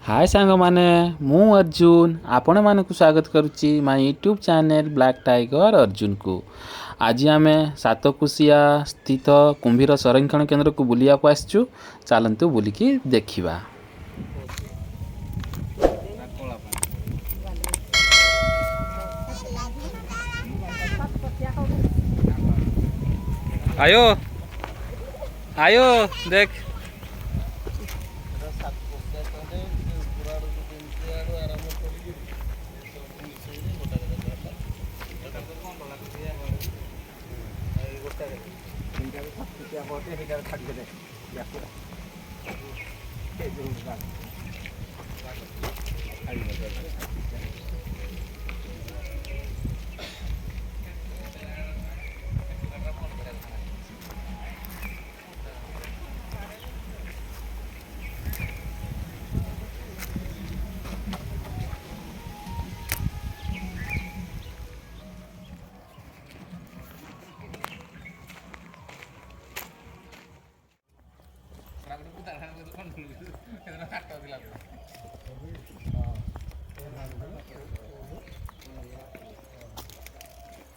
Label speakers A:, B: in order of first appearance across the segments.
A: हाय सांग माने मु अर्जुन आपण मानक स्वागत करुच्ची my YouTube channel Black Tiger Arjun को। आज आम सातकुशिया स्थित कुंभीर संरक्षण केन्द्र को बुलिया को आसचु। चलतु बुलिकी देखिबा। आयो आयो देख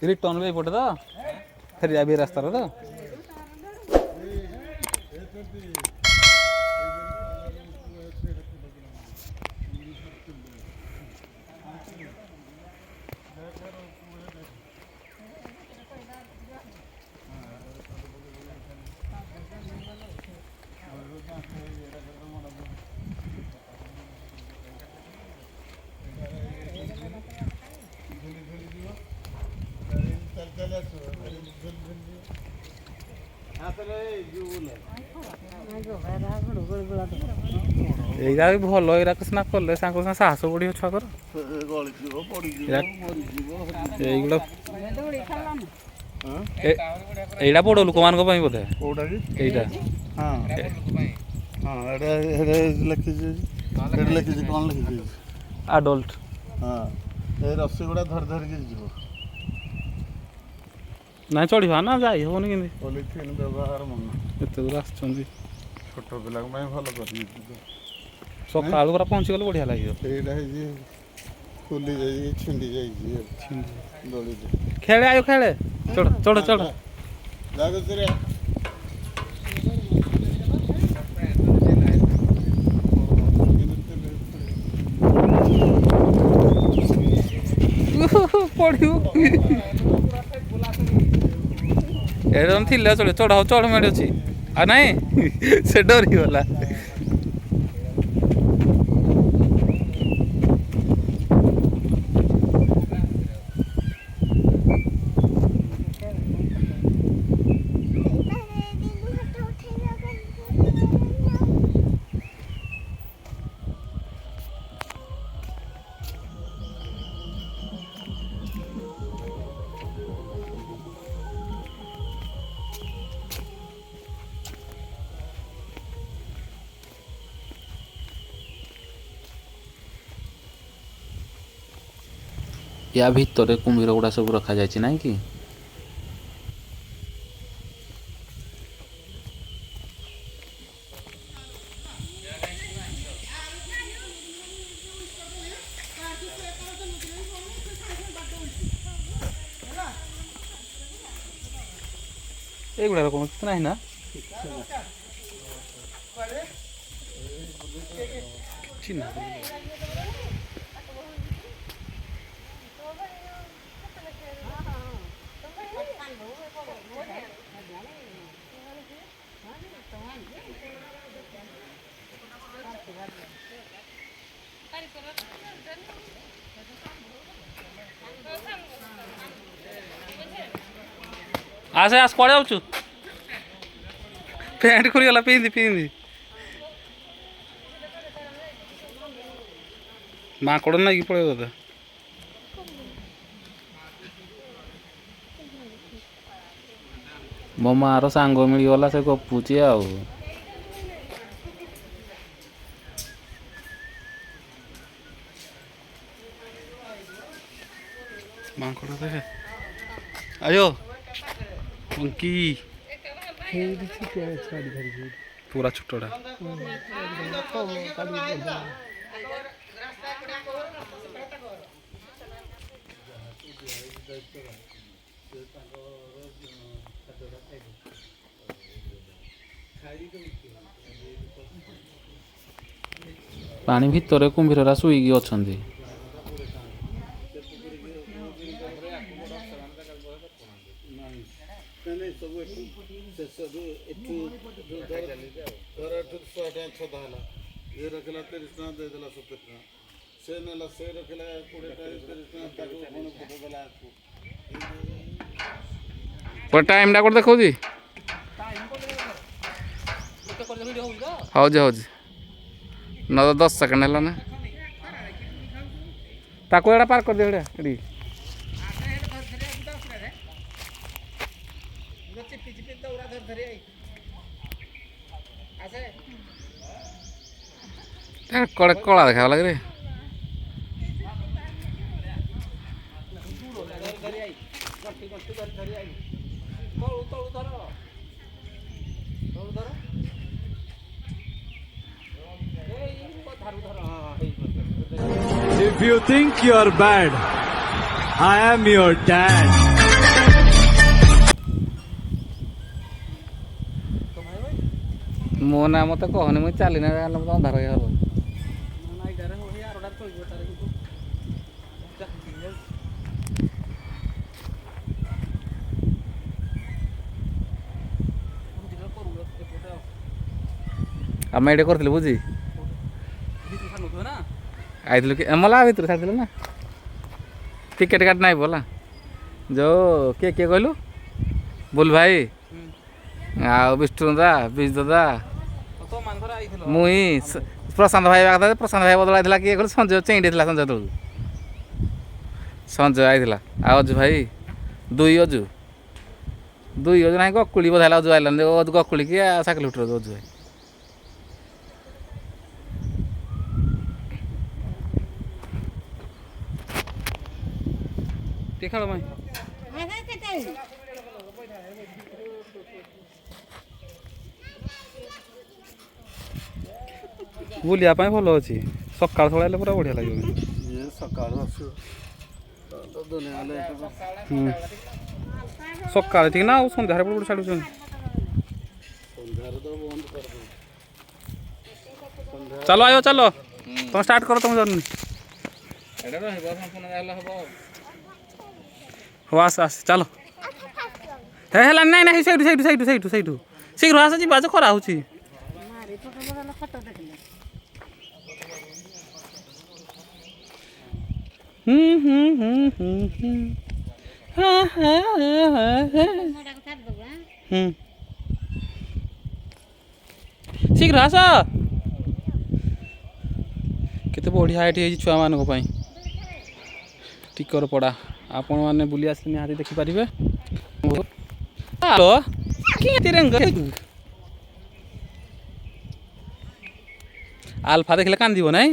A: रिटर्न भी पड़े तो फेर भी रास्ता तो ଏଇଟା ବି ଭଲ ଏଇରାକ ସିନା କଲେ ସାଙ୍ଗ ସାଙ୍ଗେ ସାହସ ବଢ଼ିବ ଛୁଆଙ୍କର। ଏଇଗୁଡ଼ା ଏଇଟା ବଡ଼ ଲୋକମାନଙ୍କ ପାଇଁ ବୋଧେ ଏଇଟା ଆଡଲ୍ଟ
B: ରସିଗୁଡ଼ା ଧରି ଧରିକି ଯିବ।
A: ନାଇଁ ଚଢ଼ିବା ନା ଯାଇ ହେବନି କେମିତି
B: ପଲିଥିନ୍ ବ୍ୟବହାର ମନା।
A: ଏତେ ଦୂର ଆସିଛନ୍ତି
B: ଛୋଟ ପିଲାଙ୍କ ପାଇଁ ଭଲ କରିଛି।
A: ସକାଳୁ ପୁରା ପହଞ୍ଚିଗଲେ ବଢ଼ିଆ ଲାଗିବ।
B: ସେଇଟା ହେଇଛି ଖୋଲି ଯାଇଛି ଛିଣ୍ଡି ଯାଇଛି ଦୋଳିରେ।
A: ଖେଳେ ଆyo ଖେଳେ ଚଢ଼ ଚଢ଼ ଚଢ଼
B: ଜାଗତରେ
A: ପଡ଼ିବ ଏଇଟା ଥିଲେ ଚଢ଼ ଚଢ଼ ଚଢ଼ ମେଡ଼ି ଅଛି ଆଉ ନାଇଁ ସେ ଡରିଗଲା। या भितर कुम्भीर गुड़ा सब रखा जाए ना कि एगुड़ा कौन कितना है ना चिन्ह आसे आस पड़े जाऊँ पैंट खोलीगला पिंधि पिंधि माकड़ ना कि पड़े बोधे मो मार सांग मिलगला से गपुची आ माकड़ देखे आयो मंकी पूरा छोटा ପାଣି ଭିତରେ କୁମ୍ଭୀରରା ଶୋଇକି ଅଛନ୍ତି।
B: ସବୁ ଏଠୁ ଶେଷରୁ ଏଠୁ ଧର ଏଠୁ 100 ଟଙ୍କା ଛଦା ହେଲା, ଇଏ ରଖିଲା 30 ଟଙ୍କା ଦେଇଦେଲା 70 ଟଙ୍କା, ସେ ନେଲା ସେ ରଖିଲା 20 ଟଙ୍କା 30 ଟଙ୍କା ତାକୁ ପୁଣି ପଠେଇଦେଲା ଆକୁ।
A: ଟାଇମ୍ଟା କୋଉଠି ଦେଖାଉଛି? ହଉଛି 10 ସେକେଣ୍ଡ ହେଲା ନା। ତାକୁ ଏଇଟା ପାର୍ କରିଦିଅ ଏଠି। କଳା ଦେଖା ଲାଗେ ରେ।
C: If you think you're bad, I am your dad.
A: ମୋ ନା ମତେ କହନି, ମୁଁ ଚାଲିନା ମତେ ଅନ୍ଧାର ହବ। ଆମେ ଏଇଟା କରିଥିଲୁ ବୁଝି ଆଇଥିଲୁ କି ମଲା ଭିତରୁ ଛାଡ଼ିଥିଲୁ ନା। ଟିକେଟ୍ କାଟି ନାହିଁ ବୋଲା ଯେଉଁ କିଏ କହିଲୁ? ବୁଲ ଭାଇ ଆଉ ବିଷ୍ଣୁ ଦାଦା, ବିଜ ଦାଦା, ମୁଇଁ ପ୍ରଶାନ୍ତ ଭାଇ କଥା। ପ୍ରଶାନ୍ତ ଭାଇ ବଦଳ ଆଇଥିଲା କିଏ କହିଲୁ? ସଞ୍ଜୟ ଚେଇଁଟି ଥିଲା। ସଞ୍ଜୟ ତଳକୁ ସଞ୍ଜୟ ଆଇଥିଲା। ଆଉ ଅଜୁ ଭାଇ ଅଜୁ ନାହିଁ ଗକୁଳି ବୋଧେ ହେଲା। ଅଜୁ ଆଇଲାନି ଗକୁଳି କି ସାଇକେଲ ଉଠର ଅଜୁ ଭାଇ। ଟିକେ ଖେଳ ଭାଇ। ବୁଲିବା ପାଇଁ ଭଲ ଅଛି। ସକାଳ ହେଲେ ପୁରା ବଢ଼ିଆ ଲାଗିବ।
B: ଇଏ ସକାଳୁ ଆସିବ ଦୁନିଆ
A: ସକାଳେ ଠିକ ନା ଆଉ ସନ୍ଧ୍ୟାରେ ପୁରା ଛାଡ଼ୁଛନ୍ତି।
B: ସନ୍ଧ୍ୟାରେ ତ ବନ୍ଦ କରିଦେବୁ।
A: ଚାଲ ଆୟ ଚାଲ, ତମେ ଷ୍ଟାର୍ଟ କର ତମ ଜର୍ନି। ହଉ ଆସ ଚାଲ। ହେଲାନି ନାଇଁ ସେଇଠୁ ଶୀଘ୍ର ଆସ, ଯିବା ଯେ ଖରା ହଉଛି। ଶୀଘ୍ର ଆସ। କେତେ ବଢ଼ିଆ ଏଠି ହେଇଛି ଛୁଆମାନଙ୍କ ପାଇଁ ଟିକର ପଡ଼ା। ଆପଣମାନେ ବୁଲି ଆସିଲେ ନିହାତି ଦେଖିପାରିବେ। ଆଲଫା ଦେଖିଲେ କାନ୍ଦିବ ନାଇଁ?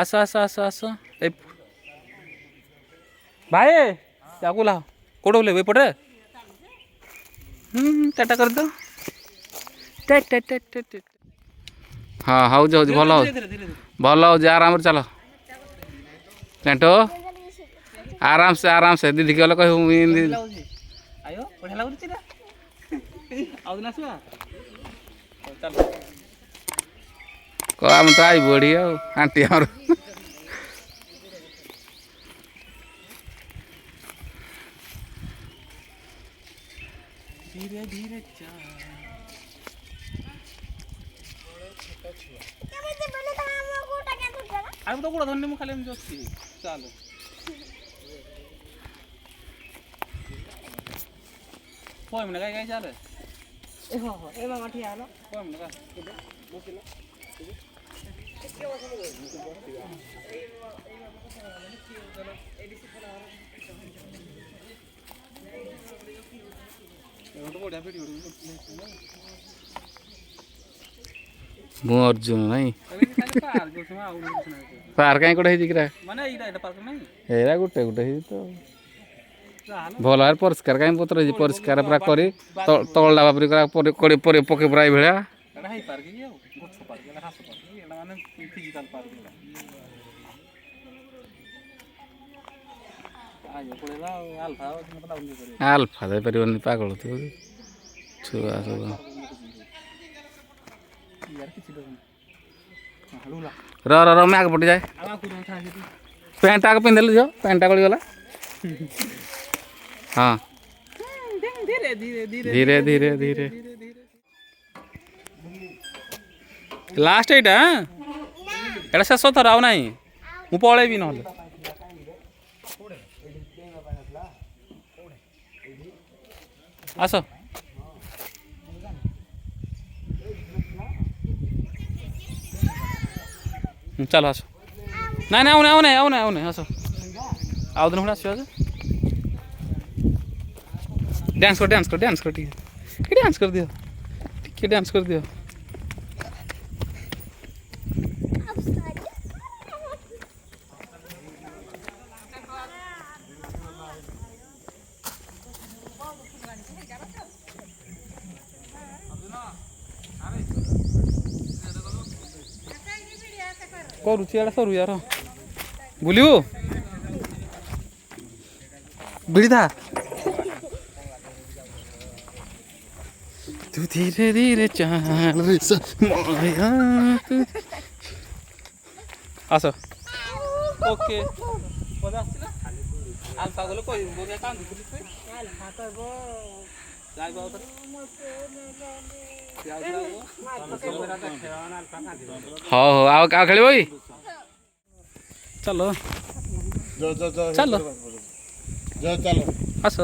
A: ଆସ ଏ ଭାଇ ଯାକୁ ଲାହ କୋଉଠି ଓହ୍ଲେଇବ ଏପଟେ? ଟାଟା କରିଦିଅ। ହଁ ହଉଛି ଭଲ ହଉଛି। ଆରାମରେ ଚାଲ ଟେଣ୍ଟୁ, ଆରାମସେ ଦିଦି ଗଲେ କହିବୁ ଆମେ ତ ଆଇ ବଢ଼ି ଆଉ ଆଣ୍ଟି ଆମର। ଧୀରେ ଧୀରେ ଆଉ ତ ଗୋଡ଼ ଧରିନି ମୁଁ ଖାଲି ଏମିତି ଅଛି। ଚାଲ ମିନିଟ୍ ଗାଈ ଚାଲେ। ଏ ମାମା ଠିଆ ହେଲ। ବଢ଼ିଆ ଭିଡ଼ିଓ ମୁଁ ଅର୍ଜୁନ ନାଇଁ ପାର୍କ କାଇଁ କୋଟେ ହେଇଛି କିରା ଏଇରା ଗୋଟେ ଗୋଟେ ହେଇଛି ତ ଭଲ ଭାବରେ ପରିଷ୍କାର କାଇଁ ପତ୍ର ହେଇଛି ପରିଷ୍କାର ପୁରା କରି ତଳଟା ଭାବରେ ପକେଇ ପୁରା ଏଇଭଳିଆ ଆଲଫା ଦେଇପାରିବନି ପାଗଳ ଥିବ ଛୁଆ ସବୁ ର ମ୍ୟାଗ ପଟି ଯାଏ ପ୍ୟାଣ୍ଟଟା ଆଗ ପିନ୍ଧିଦେଲୁ ଝିଅ ପ୍ୟାଣ୍ଟଟା ଗଳିଗଲା ହଁ ଧୀରେ ଧୀରେ ଧୀରେ ଲାଷ୍ଟ ଏଇଟା ଏଇଟା ଶେଷ ଥର ଆଉ ନାହିଁ ମୁଁ ପଳେଇବି ନହେଲେ ଆସ ଚାଲ ଆସ ନାଇଁ ନାଇଁ ଆଉ ନାଇଁ ଆସ ଆଉ ଦିନ ପୁଣି ଆସିବ ଯେ ଡ୍ୟାନ୍ସ କର ଟିକେ ଡ୍ୟାନ୍ସ କରିଦିଅ ଟିକେ ଡ୍ୟାନ୍ସ କରିଦିଅ କରୁଛି ଏଇଟା ସରୁ यार ବୁଲିବୁ ବିଡ଼ିଧା ତୁ ଧୀରେ ଧୀରେ ଚାଲ ଆସ ଓକେ ହଉ ଆଉ ଖେଳିବ କି ଚାଲ ଚାଲ ଆସ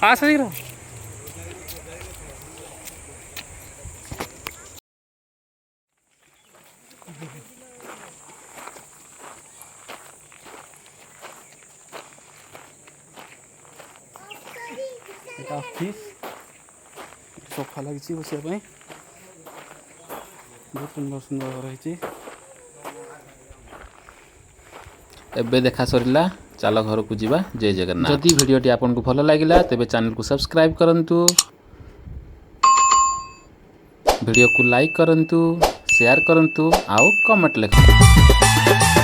A: ଆସ ଶୀଘ୍ର ଅଫିସ୍ ସଫା ଲାଗିଛି ବସିବା ପାଇଁ ବହୁତ ସୁନ୍ଦର ସୁନ୍ଦର ରହିଛି ଏବେ ଦେଖା ସରିଲା ଚାଲ ଘରକୁ ଯିବା ଜୟ ଜଗନ୍ନାଥ ଯଦି ଭିଡ଼ିଓଟି ଆପଣଙ୍କୁ ଭଲ ଲାଗିଲା ତେବେ ଚ୍ୟାନେଲକୁ ସବସ୍କ୍ରାଇବ୍ କରନ୍ତୁ ଭିଡ଼ିଓକୁ ଲାଇକ୍ କରନ୍ତୁ ସେୟାର କରନ୍ତୁ ଆଉ କମେଣ୍ଟ ଲେଖନ୍ତୁ